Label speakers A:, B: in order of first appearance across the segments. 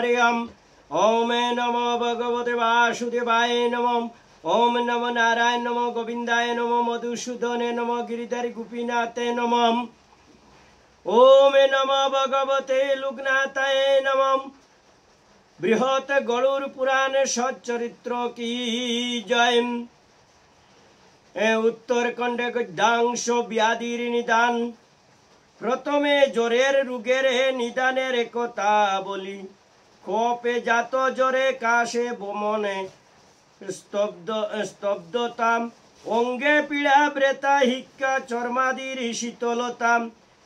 A: हरि ओम नमो भगवते वासुदेवाय नमः। ओम नमो नारायण नमो गोविंदाय नमो मधुसूदने नमो गिरिधर गोपीनाथे नमः। ओम नमो भगवते लुग्नाथाय नमः। बृहत गरुड़ पुराण सच्चरित्र की जय। उत्तरखंडे गद्यांश व्याधिर निदान। प्रथमे ज्वरेर रोगेर निदानेर कथा बली। कपे जात ज्वरे काशे बमने स्तब्धता अंगे पीड़ा व्रेता हिक्का चर्मादिर शीतलता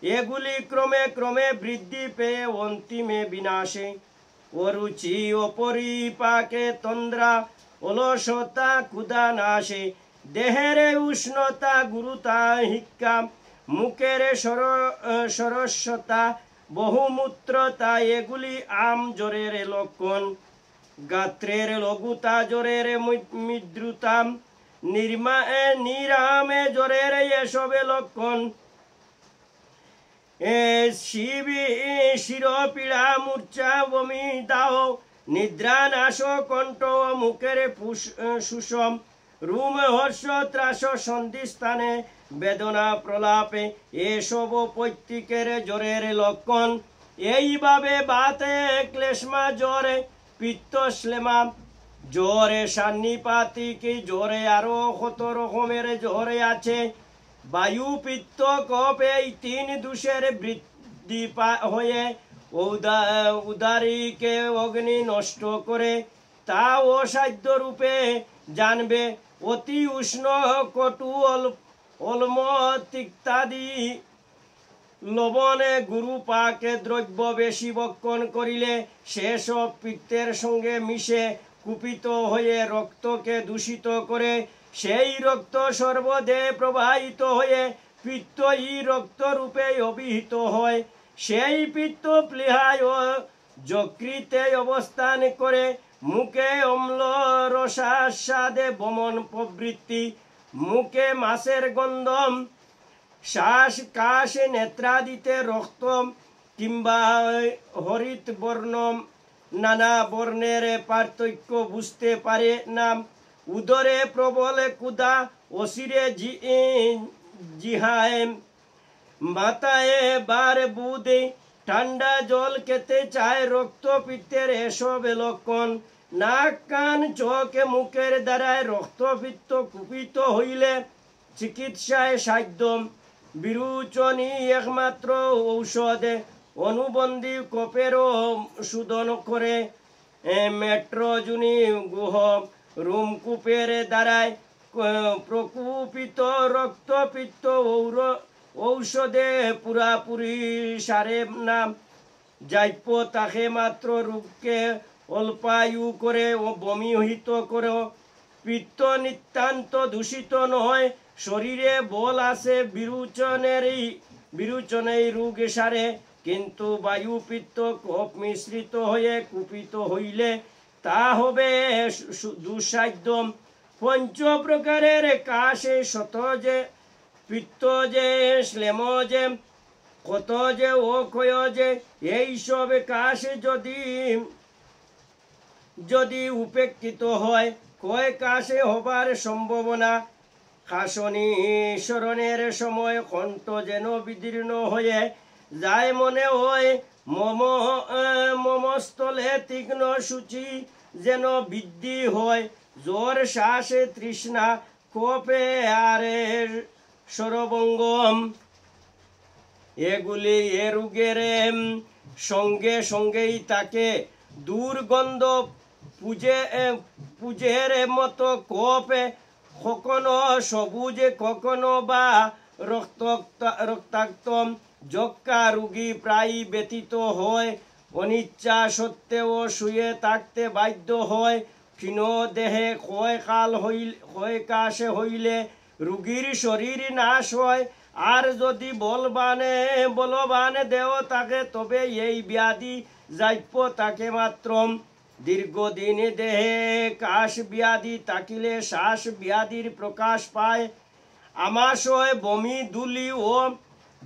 A: एगुली क्रमे क्रमे वृद्धि पेये अंतिमे विनाशे अरुचि अपरिपाके तंद्रा अलसता क्षुधा नाशे देहेरे उष्णता गुरुता हिक्का मुखेरे सरस्वता बहुमूत्रता एगुली आम ज्वरेर लक्षण। गात्रेर लघुता ज्वरेर मृदुता निरामे ज्वरेर एसबे लक्षण। शिरोपीड़ा मूर्छा बमी दाह निद्रा नाश कंठ मुखेर सुषम रूम हर्ष त्रास सन्धिस्थाने बेदना प्रलापे एसब पैतृकेर ज्वरेर लक्षण। এইভাবে বাতে ক্লেশমা জ্বরে পিত্ত শ্লেমা জ্বরে সান্নিপাতিক জ্বরে আরো কত রকমের জ্বরে আছে। বায়ু পিত্ত কফ এই তিন দোষের বৃদ্ধি হয়ে উদারিকে অগ্নি নষ্ট করে তা অসাধ্য রূপে জানবে। অতি উষ্ণ কটু অলম তিক্তাদি লবণে গুরু পাকে দ্রব্য বেশি বক্ষণ করিলে সেসব পিত্তের সঙ্গে মিশে কুপিত হয়ে রক্তকে দূষিত করে সেই রক্ত সর্বদেহে প্রবাহিত হয়ে পিত্ত ই রক্ত রূপে অভিহিত হয়। সেই পিত্ত প্লীহায় ও যকৃতে অবস্থান করে মুখে অম্ল রসাস্বাদে বমন প্রবৃত্তি মুখে মাছের গন্ধম শ্বাস কাশ নেত্রাদিতে রক্ত কিংবা হরিত বর্ণ নানা বর্ণের পার্থক্য বুঝতে পারে না। উদরে প্রবল ক্ষুধা অসিরে জিহায় মাথায় বার বুধে ঠান্ডা জল খেতে চায় রক্ত পিত্তের এসব লক্ষণ। নাক কান চোখ মুখের দ্বারায় রক্তপিত্ত কুপিত হইলে চিকিৎসায় সাধ্য বিরুচনী একমাত্র ঔষধে অনুবন্ধী কপেরও শোধন করে মেট্রোজুনি গুহ রুমকূপের দ্বারায় প্রকুপিত রক্তপিত্ত ঔষধে পুরাপুরি সারে না যাইপ তাকে মাত্র রোগকে অল্পায়ু করে ও বমিহিত করে। পিত্ত নিতান্ত দূষিত নয় শরীরে বল আছে বিরুচনেই রোগ সারে কিন্তু বায়ু পিত্ত কফ মিশ্রিত হয়ে কুপিত হইলে তা হবে দুঃসাধ্য। পঞ্চ প্রকারের কাশে শত যে পিত্ত যে শ্লেম যে কত যে ও ক্ষয় যে এইসব কাশে যদি উপেক্ষিত হয় কয় কাশে হবার সম্ভাবনা। খাসনি স্মরণের সময় কণ্ঠ যেন বিদীর্ণ হয়ে যায় মনে হয় মমস্থলে তীক্ষ্ণ সূচি যেন বৃদ্ধি হয় জ্বর শ্বাসে তৃষ্ণা কপে আরে সরবঙ্গম এগুলি এ রোগের সঙ্গে সঙ্গেই তাকে দুর্গন্ধ পুজের মতো কপে কখনো সবুজ কখনো বা রক্তাক্ত যক্ষা রোগী প্রায় ব্যতীত হয় অনিচ্ছা সত্ত্বেও শুয়ে থাকতে বাধ্য হয়। ক্ষীণ দেহে ক্ষয় কাশে হইলে রোগীর শরীর নাশ হয় আর যদি বলবান দেহ থাকে তবে এই ব্যাধি যাইপ তাকে মাত্র। দীর্ঘদিন দেহে কাশ ব্যাধি থাকিলে শ্বাস ব্যাধির প্রকাশ পায়। আমাশয় বমি দুলি ও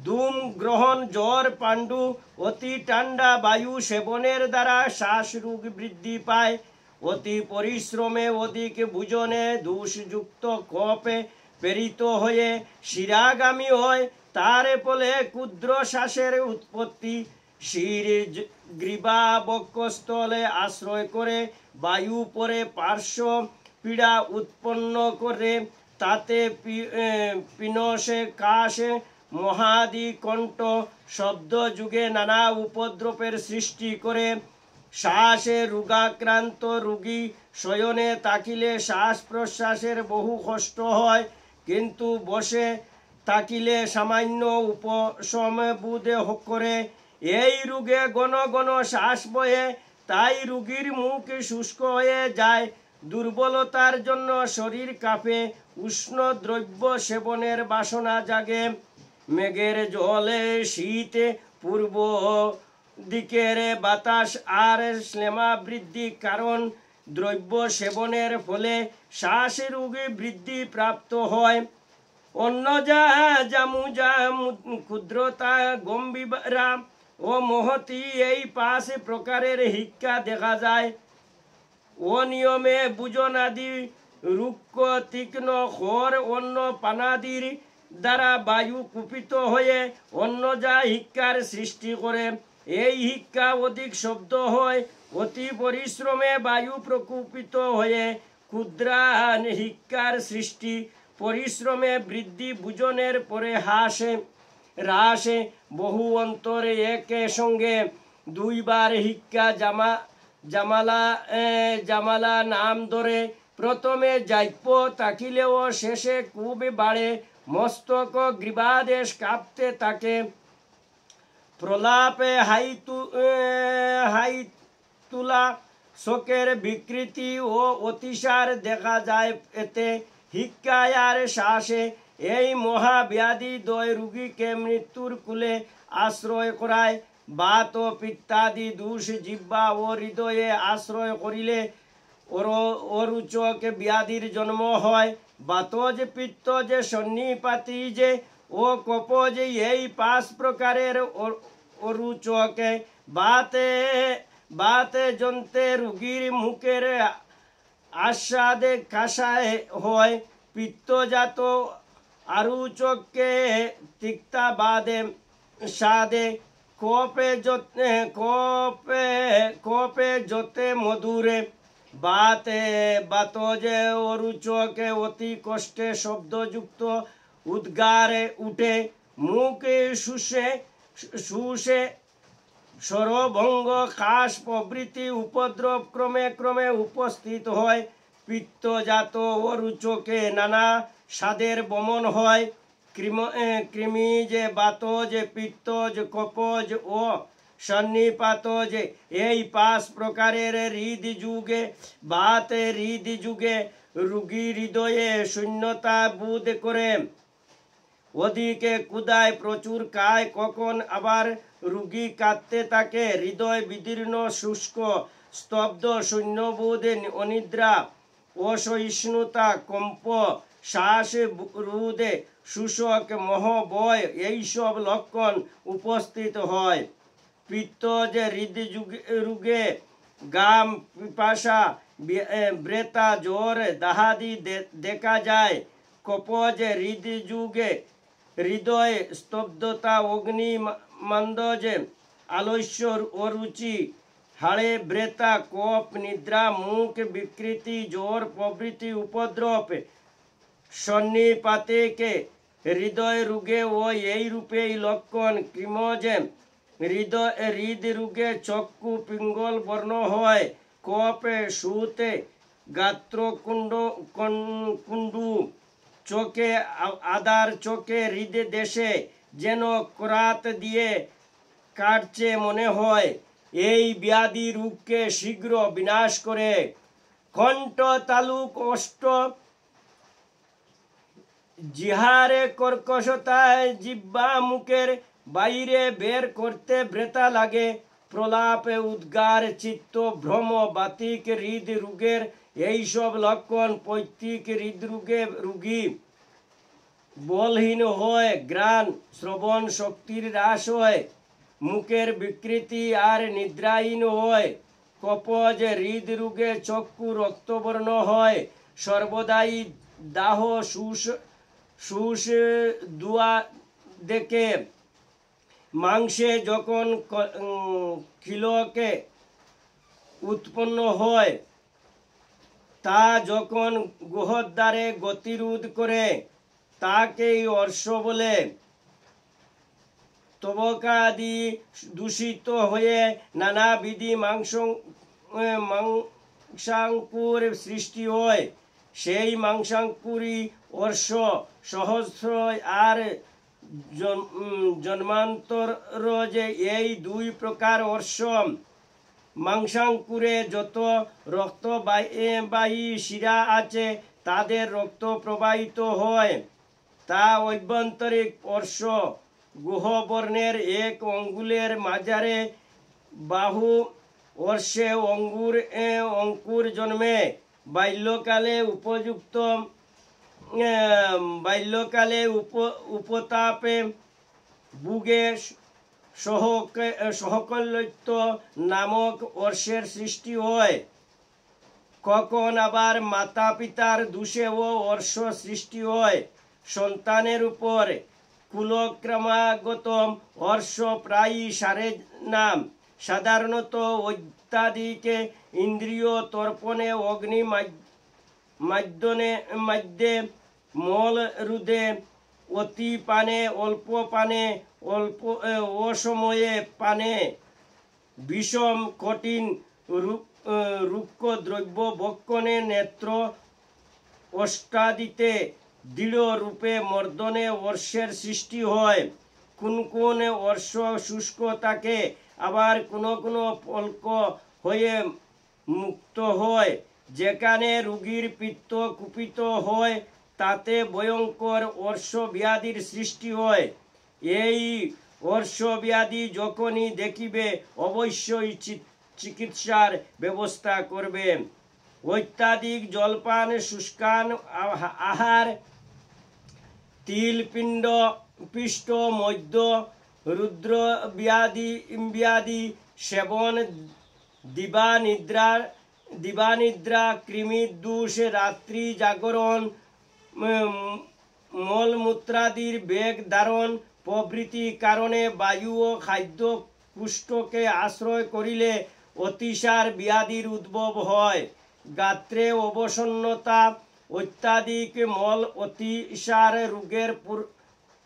A: ধূম গ্রহণ, জ্বর, পাণ্ডু, অতি ঠান্ডা বায়ু সেবনের দ্বারা শ্বাস রোগ বৃদ্ধি পায়। অতি পরিশ্রমে, অধিক ভোজনে দোষযুক্ত কপে প্রেরিত হয়ে শিরাগামী হয়। তার ফলে ক্ষুদ্র শ্বাসের উৎপত্তি। শির গ্রীবা বক্ষস্থলে আশ্রয় করে বায়ু পরে পার্শ্ব পীড়া উৎপন্ন করে। তাতে পিনসে, কাশে, মহাদি কণ্ঠ শব্দ যুগে নানা উপদ্রবের সৃষ্টি করে। শ্বাসে রোগাক্রান্ত রোগী শয়নে থাকিলে শ্বাস প্রশ্বাসের বহু কষ্ট হয়, কিন্তু বসে থাকিলে সামান্য উপশম বোধ করে। এই রোগে ঘন ঘন শ্বাস বহে, তাই রোগীর মুখ শুষ্ক হয়ে যায়। দুর্বলতার জন্য শরীর কাঁপে, উষ্ণ দ্রব্য সেবনের বাসনা জাগে। মেঘের জলে শীতে পূর্ব দিকের বাতাস আর শ্লেমা বৃদ্ধি, কারণ দ্রব্য সেবনের ফলে শ্বাস রোগে বৃদ্ধি প্রাপ্ত হয়। অন্য জামুজা, ক্ষুদ্রতা, গম্ভীরা ও মহতি, এই 5 প্রকারের হিক্কা দেখা যায়। অনিয়মে ভোজনাদি, রুক্ষ তীক্ষ্ণ খর, অন্য পানাদির দ্বারা বায়ু কুপিত হয়ে অন্নজা হিক্কার সৃষ্টি করে। এই হিক্কা অধিক শব্দ হয়। অতি পরিশ্রমে বায়ু প্রকুপিত হয়ে ক্ষুদ্রান হিক্কার সৃষ্টি। পরিশ্রমে বৃদ্ধি, ভোজনের পরে হ্রাসে বহু অন্তরে একে সঙ্গে 2 বার হিক্কা জামালা নাম ধরে। প্রথমে জাইপ্য থাকিলেও শেষে খুব বাড়ে। মস্তক গ্রীবাদেশ কাঁপতে থাকে। প্রলাপে হাইতুলা, শোকের বিকৃতি ও অতিসার দেখা যায় এতে। হিক্কায় আর শ্বাসে এই মহাব্যাধি দ্বয় রোগীকে মৃত্যুর কূলে আশ্রয় করায়। বাত ও পিত্তাদি দোষ জিহ্বা ও হৃদয়ে আশ্রয় করিলে অরুচক ব্যাধির জন্ম হয়। বাতজ, পিত্তজ, সন্নিপাতিজ ও কপজ, এই 5 প্রকারের অরুচকে বাতে জন্তে রোগীর মুখের আস্বাদে কাঁসায় হয়। পিত্তজাত আরুচকে তিক্তা বাদে স্বাদে। কপে যতে মধুরে। বাতজে অরুচকে অতি কষ্টে শব্দযুক্ত উদ্গারে উঠে। মুখে শুষে স্বরভঙ্গ, কাশ প্রভৃতি উপদ্রব ক্রমে ক্রমে উপস্থিত হয়। পিত্তজাত অরুচকে নানা স্বাদের বমন হয়। কৃমিজ, বাতজ, পিত্তজ, কপজ ও সন্নিপাতজ, এই 5 প্রকারের হৃদযুগে রোগী হৃদয়ে শূন্যতা বোধ করে। ওদিকে ক্ষুধায় প্রচুর খায়, কখন আবার রোগী কাঁদতে থাকে। হৃদয় বিদীর্ণ, শুষ্ক, স্তব্ধ, শূন্যবোধ, অনিদ্রা, অসহিষ্ণুতা, কম্প, শ্বাস রোধে, শোষক, মোহ, ভয়, এইসব লক্ষণ উপস্থিত হয়। পিত্তজ হৃদরোগে গাম, পিপাসা, ব্রেতা, জ্বর, দাহাদি দেখা যায়। কপজ হৃদযুগে হৃদয় স্তব্ধতা, অগ্নি মান্দজ, আলস্য, অরুচি, হাড়ে ব্রেতা, কপ, নিদ্রা, মুখ বিকৃতি, জ্বর প্রভৃতি উপদ্রব। সন্নিপাতিকে হৃদয় রোগে ও এই রূপেই লক্ষণ। কৃমজে হৃদরোগে চক্ষু পিঙ্গল বর্ণ হয়। কপে সুতে গাত্রকুণ্ডু, চোখে আদার, চোখে হৃদ দেশে যেন করাত দিয়ে কাটছে মনে হয়। এই ব্যাধি রোগকে শীঘ্র বিনাশ করে। কণ্ঠ তালুক অষ্ট, জিহারে কর্কশতায় জিহ্বা মুখের বাইরে বের করতে ব্রেতা লাগে। প্রলাপে উদ্গার, চিত্ত ভ্রম, বাতিক হৃদরোগের এইসব লক্ষণ। পৈতৃক হৃদরোগে রোগী বলহীন হয়, ঘ্রাণ শ্রবণ শক্তির হ্রাস হয়, মুখের বিকৃতি আর নিদ্রাহীন হয়, কপজ হৃদরোগে চক্ষু রক্তবর্ণ হয়, সর্বদাই দাহ শুষ দুয়া দেখে, মাংসে যখন খিলকে উৎপন্ন হয় তা যখন গুহদ্বারে গতিরোধ করে তাকেই অর্শ বলে। তবকাদি দূষিত হয়ে নানাবিধি মাংসাঙ্কুর সৃষ্টি হয়, সেই মাংসাঙ্কুরই অর্শ। সহস্র আর জন্মান্তর যে এই দুই প্রকার অর্শ। মাংসাঙ্কুরে যত রক্তবাহী শিরা আছে তাদের রক্ত প্রবাহিত হয়, তা অভ্যন্তরিক অর্শ। গুহবর্ণের এক অঙ্গুলের মাঝারে বাহু অর্শে অঙ্কুর জন্মে। বাল্যকালে উপতাপে বুগে সহকলত্ব নামক অর্শের সৃষ্টি হয়। কখন আবার মাতা পিতার দোষেও অর্শ সৃষ্টি হয়। সন্তানের উপর কুলক্রমাগত অর্শ প্রায়ই নাম। সাধারণত অত্যাধিক ইন্দ্রিয় তর্পণে, অগ্নি মাধ্যে, মল রোধে, অতি পানে, অল্প পানে, অসময়ে পানে, বিষম কঠিন রুক্ষ দ্রব্য ভক্ষণে, নেত্র অষ্টাদিতে দৃঢ় রূপে মর্দনে অর্শের সৃষ্টি হয়। কোন কোন অর্শ শুষ্ক থাকে, আবার কোন কোন পলক হয়ে মুক্ত হয়। যেখানে রোগীর পিত্ত কুপিত হয় তাতে ভয়ঙ্কর অর্শ ব্যাধির সৃষ্টি হয়। এই অর্শ ব্যাধি যখনই দেখিবে অবশ্যই চিকিৎসার ব্যবস্থা করবে। অত্যাধিক জলপান, শুষ্কান আহার, তিল পিষ্ট মধ্য, রুদ্র ব্যাধি সেবন, দিবানিদ্রা, কৃমির দোষ, রাত্রি জাগরণ, মলমূত্রাদির বেগ ধারণ প্রভৃতি কারণে বায়ু ও খাদ্য কুষ্ঠকে আশ্রয় করিলে অতিসার ব্যাধির উদ্ভব হয়। গাত্রে অবসন্নতা, অত্যাধিক মল অতিসার রোগের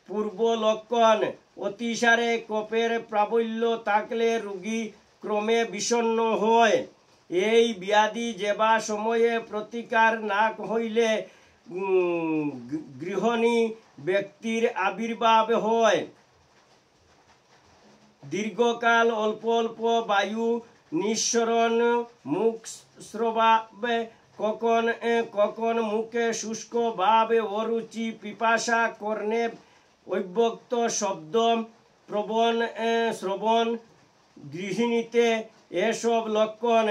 A: পূর্ব লক্ষণ। অতিসারে কফের প্রাবল্য থাকলে রোগী ক্রমে বিষণ্ণ হয়। এই ব্যাধি যেবা সময়ে প্রতিকার না হইলে গৃহিণী ব্যক্তির আবির্ভাব হয়। দীর্ঘকাল অল্প অল্প বায়ু নিঃসরণ, মুখ স্রবাবে, কখন মুখে শুষ্ক ভাব, অরুচি, পিপাসা, কর্ণে অব্যক্ত শব্দ, শ্রবণ গৃহিণীতে এসব লক্ষণ।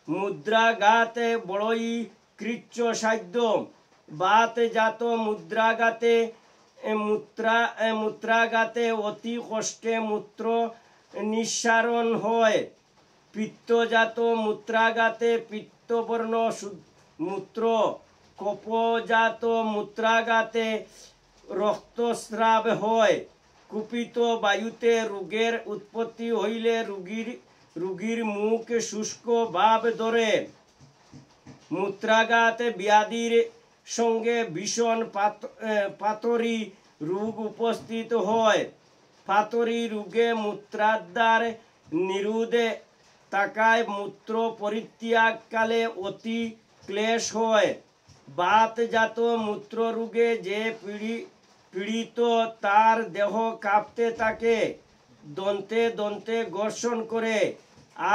A: মুদ্রাঘাতে বড়ই কৃচ্ছসাধ্য। বাতজাত মূত্রাঘাতে অতি কষ্টে মূত্র নিঃসারণ হয়। পিত্তজাত মূত্রাঘাতে পিত্তবর্ণ মূত্র, কফজাত মূত্রাঘাতে রক্তস্রাব হয়। কুপিত বায়ুতে রোগের উৎপত্তি হইলে রোগীর মুখ শুষ্ক ভাব ধরে। মূত্রাঘাত ব্যাধির সঙ্গে ভীষণ পাথরি রোগ উপস্থিত হয়। পাথরি রোগে মূত্রাদ্বার নিরোধে থাকায় মূত্র পরিত্যাগকালে অতি ক্লেশ হয়। বাতজাত মূত্র রোগে যে পীড়িত তার দেহ কাঁপতে থাকে, দন্তে দন্তে ঘর্ষণ করে।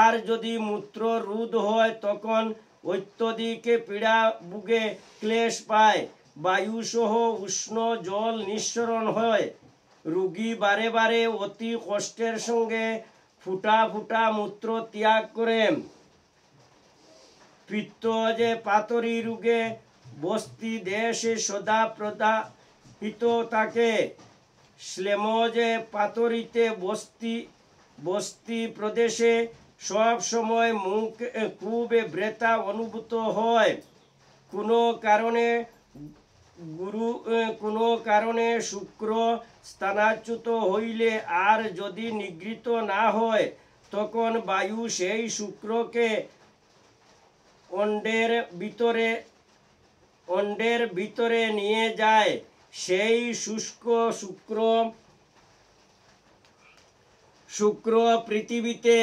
A: আর যদি মূত্র রোধ হয় তখন অত্যধিক পীড়া বুকে ক্লেশ পায়। বায়ুসহ উষ্ণ জল নিঃসরণ হয়। রোগী বারে বারে অতি কষ্টের সঙ্গে ফুটা ফুটা মূত্র ত্যাগ করে। পিত্ত যে পাথরি রোগে বস্তি দেশে সদা হিত থাকে। শ্লেমজে পাতরিতে বস্তি প্রদেশে সব সময় মুখ খুব ব্যথা অনুভূত হয়। কোনো কারণে শুক্র স্থানাচ্যুত হইলে আর যদি নিগৃহীত না হয়, তখন বায়ু সেই শুক্রকে অন্ডের ভিতরে নিয়ে যায়। সেই শুষ্ক শুক্র পৃথিবীতে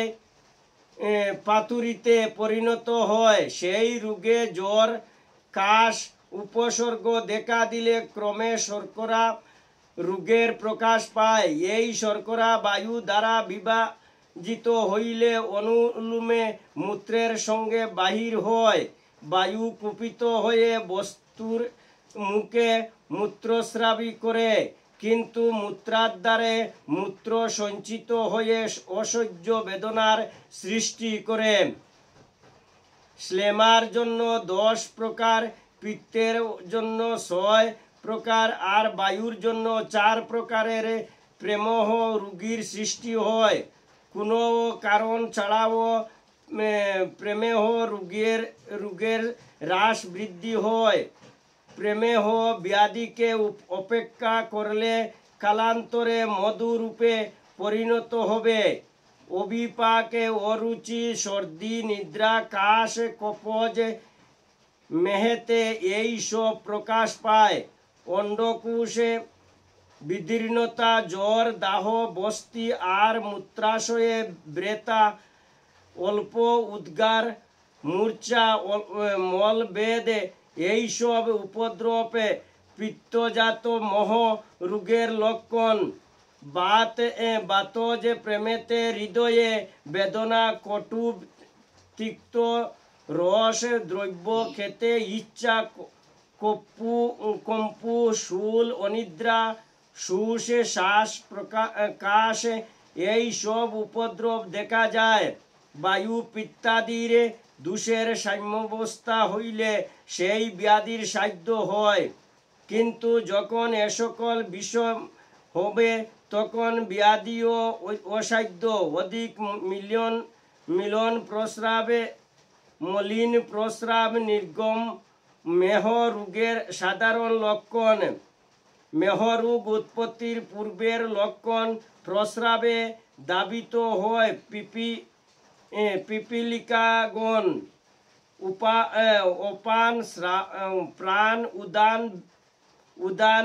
A: পাতুরিতে পরিণত হয়। সেই রোগে জ্বর, কাশ উপসর্গ দেখা দিলে ক্রমে শর্করা রোগের প্রকাশ পায়। এই শর্করা বায়ু দ্বারা বিভাজিত হইলে অনুলোমে মূত্রের সঙ্গে বাহির হয়। বায়ু কুপিত হয়ে বস্তুর মুখে মূত্রস্রাবী করে, কিন্তু মূত্রাদ্বারে মূত্র সঞ্চিত হয়ে অসহ্য বেদনার সৃষ্টি করে। শ্লেমার জন্য 10 প্রকার, পিত্তের জন্য 6 প্রকার আর বায়ুর জন্য 4 প্রকারের প্রেমহ রোগীর সৃষ্টি হয়। কোনো কারণ ছাড়াও প্রেমেহ রোগের হ্রাস বৃদ্ধি হয়। প্রেমেহ ব্যাধিকে উপেক্ষা করলে কালান্তরে মধুরূপে পরিণত হবে। অবিপাকে অরুচি, সর্দি, নিদ্রা, কাশ, কফজ, মেহেতে এই সব প্রকাশ পায়। অন্ডকোষে বিদীর্ণতা, জ্বর, দাহ, বস্তি আর মূত্রাশয়ে ব্যথা, অল্প উদ্গার, মূর্ছা, মলবেদ এইসব উপদ্রবে পিত্তজাত মহ রোগের লক্ষণ। বাতজ প্রেমেতে হৃদয়ে বেদনা, কটু তিক্ত রস দ্রব্য খেতে ইচ্ছা, কম্পু, শূল, অনিদ্রা, সুষে শ্বাস কাশ এই সব উপদ্রব দেখা যায়। বায়ু পিত্তাদির দোষের সাম্যাবস্থা হইলে সেই ব্যাধির সাধ্য হয়, কিন্তু যখন এ সকল বিষম হবে তখন ব্যাধিও অসাধ্য। অধিক মিলন প্রস্রাবে মলিন প্রস্রাব নির্গম মেহ রোগের সাধারণ লক্ষণ। মেহরোগ উৎপত্তির পূর্বের লক্ষণ প্রস্রাবে দাবিত হয় পিপীলিকাগণ। অপান, প্রাণ উদান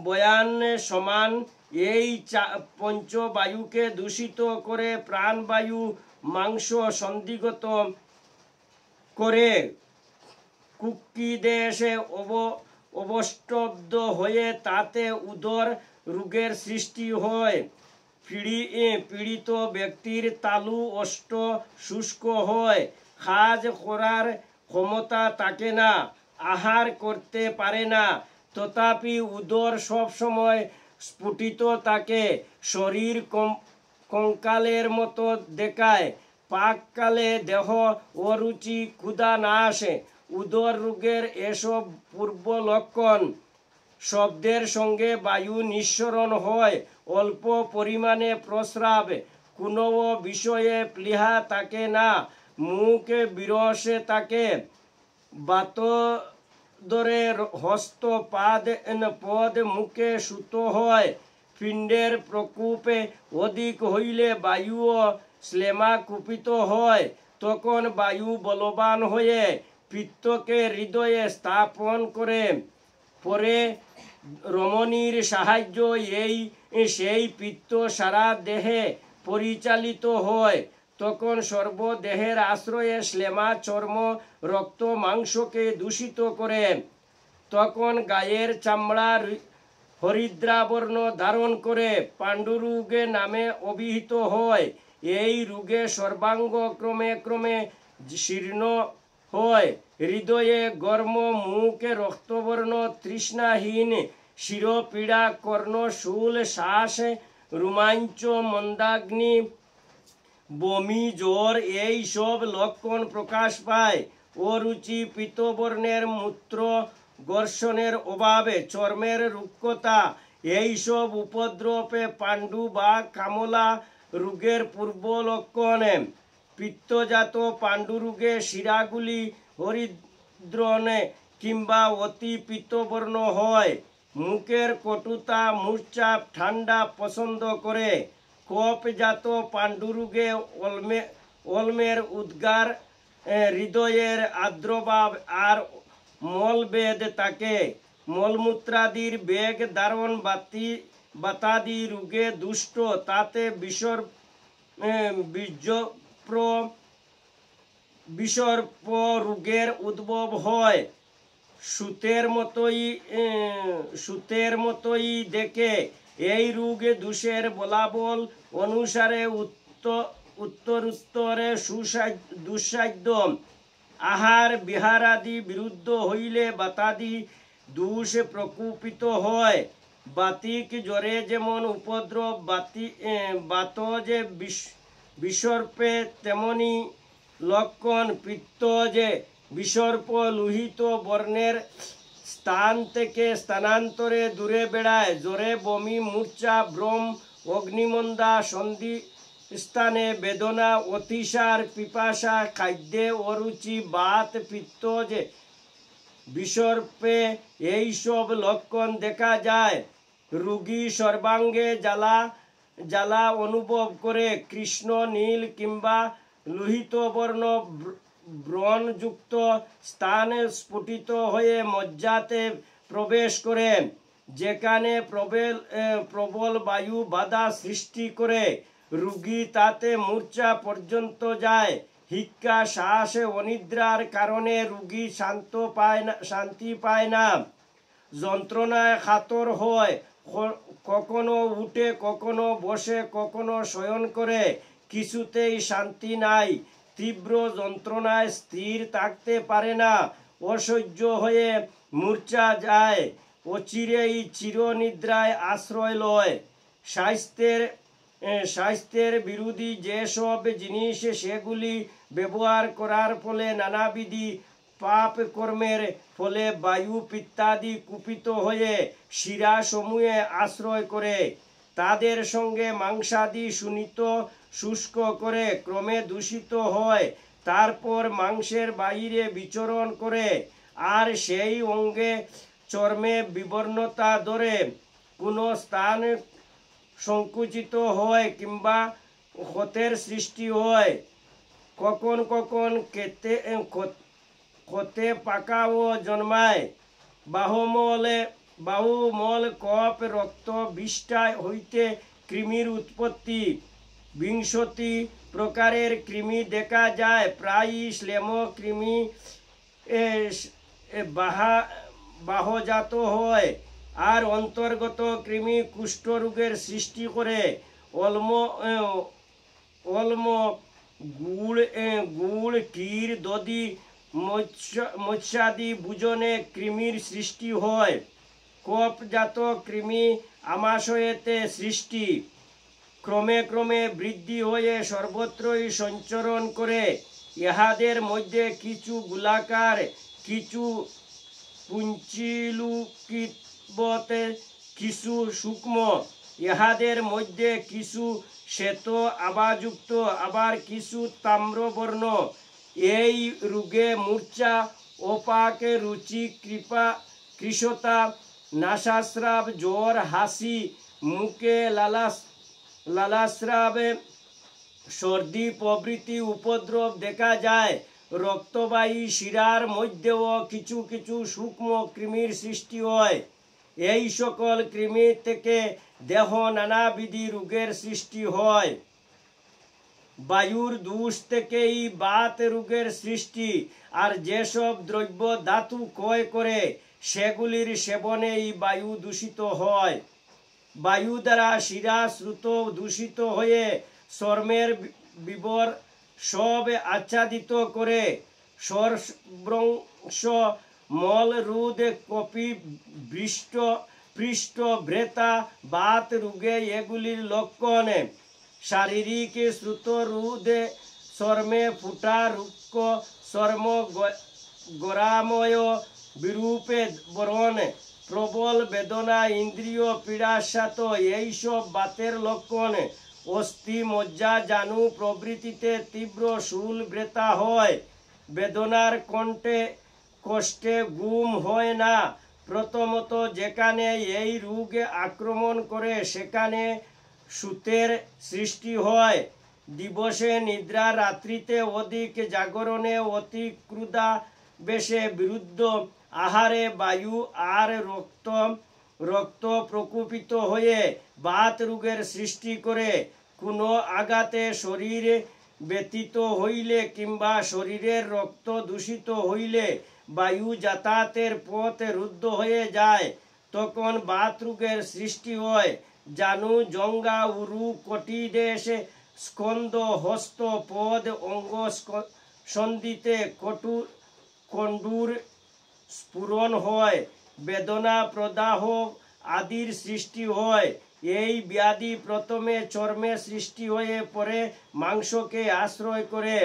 A: বয়ান সমান এই পঞ্চবায়ুকে দূষিত করে প্রাণবায়ু মাংস সন্ধিগত করে কুক্ষিদেশে অবষ্টব্দ হয়ে তাতে উদর রোগের সৃষ্টি হয়। পীড়িত ব্যক্তির তালু অষ্ট শুষ্ক হয়, কাজ করার ক্ষমতা থাকে না, আহার করতে পারে না, তথাপি উদর সবসময় স্ফুটিত থাকে, শরীর কঙ্কালের মতো দেখায়, পাককালে দেহ অরুচি, ক্ষুধা না আসে। উদর রোগের এসব পূর্ব লক্ষণ। শব্দের সঙ্গে বায়ু নিঃসরণ হয়, অল্প পরিমাণে প্রস্রাব, কোনো বিষয়ে প্লীহা থাকে না, মুখ বিরসে থাকে, বাতদরে হস্ত পদ মুখে সুত হয়। পিণ্ডের প্রকোপে অধিক হইলে বায়ুও শ্লেমা কুপিত হয়, তখন বায়ু বলবান হয়ে পিত্তকে হৃদয়ে স্থাপন করে। পরে রমণীর সাহায্য সেই পিত্ত সারা দেহে পরিচালিত হয়। তখন সর্বদেহের আশ্রয়ে শ্লেমা চর্ম, রক্ত, মাংসকে দূষিত করে। তখন গায়ের চামড়া হরিদ্রাবর্ণ ধারণ করে পাণ্ডুরোগ নামে অভিহিত হয়। এই রোগে সর্বাঙ্গ ক্রমে ক্রমে শীর্ণ হয়। হৃদয়ে গর্ম, মুখে রক্তবর্ণ, তৃষ্ণাহীন, শিরপীড়া, কর্ণশূল, শ্বাস রোমাঞ্চ, মন্দাগ্নি, বমি, জ্বর এই সব লক্ষণ প্রকাশ পায়। অরুচি, পীতবর্ণের মূত্র ঘর্ষণের অভাবে, চর্মের রুক্ষতা, এইসব উপদ্রবে পাণ্ডু বা কামলা রোগের পূর্ব লক্ষণ। পিত্তজাত পাণ্ডুরোগে শিরাগুলি হরিদ্রণে কিংবা অতি পিত্তবর্ণ হয়। মুখের কটুতা, মূর্ছা, ঠান্ডা পছন্দ করে। কফজাত পাণ্ডুরোগে অলমের উদ্গার, হৃদয়ের আর্দ্রভাব আর মলবেদ থাকে। মলমূত্রাদির বেগ ধারণ বাতাদি রোগে দুষ্ট, তাতে বিসর্প রোগের উদ্ভব হয়। সুতের মতোই দেখে। এই রোগে দোষের বলাবল অনুসারে উত্তরোত্তরে দুঃসাধ্য। আহার বিহারাদি বিরুদ্ধ হইলে বাতাদি দোষ প্রকোপিত হয়। বাতিক জ্বরে যেমন উপদ্রব, বাতজে বিসর্পে তেমনি লক্ষণ। পিত্ত যে বিসর্প লোহিত বর্ণের স্থান থেকে স্থানান্তরে দূরে বেড়ায়। জ্বরে বমি, মূর্ছা, ভ্রম, অগ্নিমন্দা, সন্ধি স্থানে বেদনা, অতিসার, পিপাসা, খাদ্যে অরুচি, বাত, পিত্ত যে বিসর্পে এইসব লক্ষণ দেখা যায়। রোগী সর্বাঙ্গে জ্বালা অনুভব করে। কৃষ্ণ, নীল কিংবা লোহিত বর্ণ ব্রণযুক্ত স্থানে স্ফুটিত হয়ে মজ্জাতে প্রবেশ করে, যেখানে প্রবল বায়ু বাধা সৃষ্টি করে। রোগী তাতে মূর্ছা পর্যন্ত যায়। হিক্কা, শ্বাসে অনিদ্রার কারণে রোগী শান্তি পায় না। যন্ত্রণায় কাতর হয়। কখনো উঠে, কখনো বসে, কখনো শয়ন করে। কিছুতেই শান্তি নাই। তীব্র যন্ত্রণায় স্থির থাকতে পারে না। অসহ্য হয়ে মূর্ছা যায়। অচিরেই চিরনিদ্রায় আশ্রয় লয়। স্বাস্থ্যের বিরোধী যেসব জিনিস, সেগুলি ব্যবহার করার ফলে নানাবিধি পাপ কর্মের ফলে বায়ু পিত্তাদি কুপিত হয়ে শিরাসমূহে আশ্রয় করে। তাদের সঙ্গে মাংসাদি শোণিত শুষ্ক করে ক্রমে দূষিত হয়। তারপর মাংসের বাইরে বিচরণ করে। আর সেই অঙ্গে চর্মে বিবর্ণতা ধরে। কোনো স্থান সংকুচিত হয় কিংবা ক্ষতের সৃষ্টি হয়। কখন কখন ক্ষতে পাকাও জন্মায়। বাহুমল, কফ, রক্ত, বিষ্ঠা হইতে কৃমির উৎপত্তি। 20 প্রকারের কৃমি দেখা যায়। প্রায়ই শ্লেষ্ম কৃমি বাহজাত হয়। আর অন্তর্গত কৃমি কুষ্ঠরোগের সৃষ্টি করে। অলম, গুড়, ক্ষীর, দধি, মৎস্যাদি ভোজনে কৃমির সৃষ্টি হয়। কফজাত কৃমি আমাশয়েতে সৃষ্টি। ক্রমে ক্রমে বৃদ্ধি হয়ে সর্বত্রই সঞ্চরণ করে। ইহাদের মধ্যে কিছু গোলাকার, কিছু পুঞ্চিলুকিবতে, কিছু সূক্ষ্ম। ইহাদের মধ্যে কিছু শ্বেত আভাযুক্ত, আবার কিছু তাম্রবর্ণ। এই রোগে মূর্ছা, অপাক রুচি, কৃশতা, নাসাস্রাব, জ্বর, হাসি, মুখে লালাস্রাবে, সর্দি প্রভৃতি উপদ্রব দেখা যায়। রক্তবাহী শিরার মধ্যেও কিছু কিছু সূক্ষ্ম কৃমির সৃষ্টি হয়। এই সকল কৃমি থেকে দেহ নানাবিধি রোগের সৃষ্টি হয়। বায়ুর দোষ থেকেই বাত রোগের সৃষ্টি। আর যেসব দ্রব্য ধাতু ক্ষয় করে, সেগুলির সেবনেই বায়ু দূষিত হয়। বায়ু দ্বারা শিরা স্রোত দূষিত হয়ে চর্মের বিবর সব আচ্ছাদিত করে। সর্ব্রংশ, মল, রোদ, কপি, পৃষ্ঠ, ভ্রেতা, বাত রোগে এগুলির লক্ষণ। শারীরিক শ্রুত রোদে চর্মে ফুটা, রুক্ষ চর্ম, গোরাময় বিরূপে বরণ, প্রবল বেদনা, ইন্দ্রিয় পীড়াসাত, এইসব বাতের লক্ষণ। অস্থি মজ্জা জানু প্রভৃতিতে তীব্র শূল ব্যথা হয়। বেদনার কষ্টে ঘুম হয় না। প্রথমত যেখানে এই রোগ আক্রমণ করে সেখানে সুতের সৃষ্টি হয়। দিবসে নিদ্রা, রাত্রিতে অধিক জাগরণে, অতি ক্রুধা বেশে, বিরুদ্ধ আহারে, বায়ু আর রক্ত প্রকোপিত হয়ে বাত রোগের সৃষ্টি করে। কোনো আঘাতে শরীর ব্যথিত হইলে কিংবা শরীরের রক্ত দূষিত হইলে বায়ু যাতায়াতের পথ রুদ্ধ হয়ে যায়, তখন বাত রোগের সৃষ্টি হয়। জানু, জঙ্ঘা, উরু, কটিদেশ, স্কন্দ, হস্ত, পদ, অঙ্গ সন্ধিতে কণ্ডুর স্ফুরণ হয়। বেদনা, প্রদাহ আদির সৃষ্টি হয়। এই ব্যাধি প্রথমে চর্মে সৃষ্টি হয়ে পরে মাংসকে আশ্রয় করে,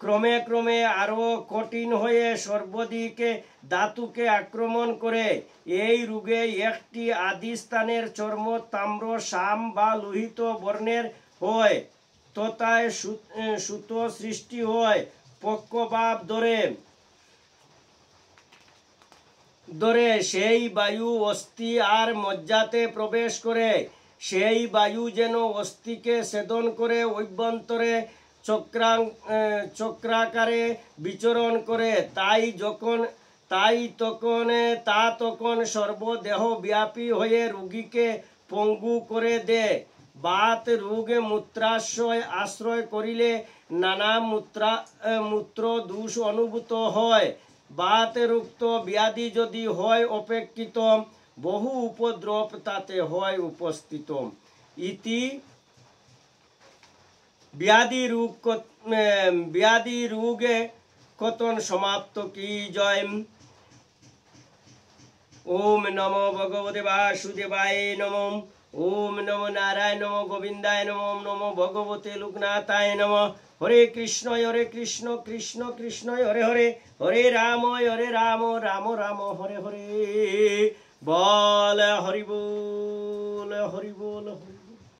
A: ক্রমে ক্রমে আরো কঠিন হয়ে সর্বদিকে ধাতুকে আক্রমণ করে। এই রোগে একটি আদি স্থানের চর্ম তাম্র, শ্যাম বা লোহিত বর্ণের হয়, তথায় সুত সৃষ্টি হয়। পক্ষভাব ধরে সেই বায়ু অস্থি আর মজ্জাতে প্রবেশ করে। সেই বায়ু যেন অস্থিকে ছেদন করে অভ্যন্তরে চক্রাকারে বিচরণ করে। তা তখন সর্বদেহ ব্যাপী হয়ে রোগীকে পঙ্গু করে দেয়। বাত রোগ মূত্রাশয় আশ্রয় করিলে নানা মূত্র দোষ অনুভূত হয়। বাত রুক্ত ব্যাধি যদি হয় অপেক্ষিত, বহু উপদ্রব তাতে হয় উপস্থিত। ইতি ব্যাধি রোগে কতন সমাপ্ত। কি জয়। ওম নমো ভগবতে বাসুদেবায় নমঃ। ওম নমো নারায়ণ নমো গোবিন্দায় নমঃ। নমো ভগবতে লোকনাথায় নমঃ। হরে কৃষ্ণ কৃষ্ণ কৃষ্ণ হরে হরে, হরে রাম রাম রাম হরে হরে। বল হরি বল হরি।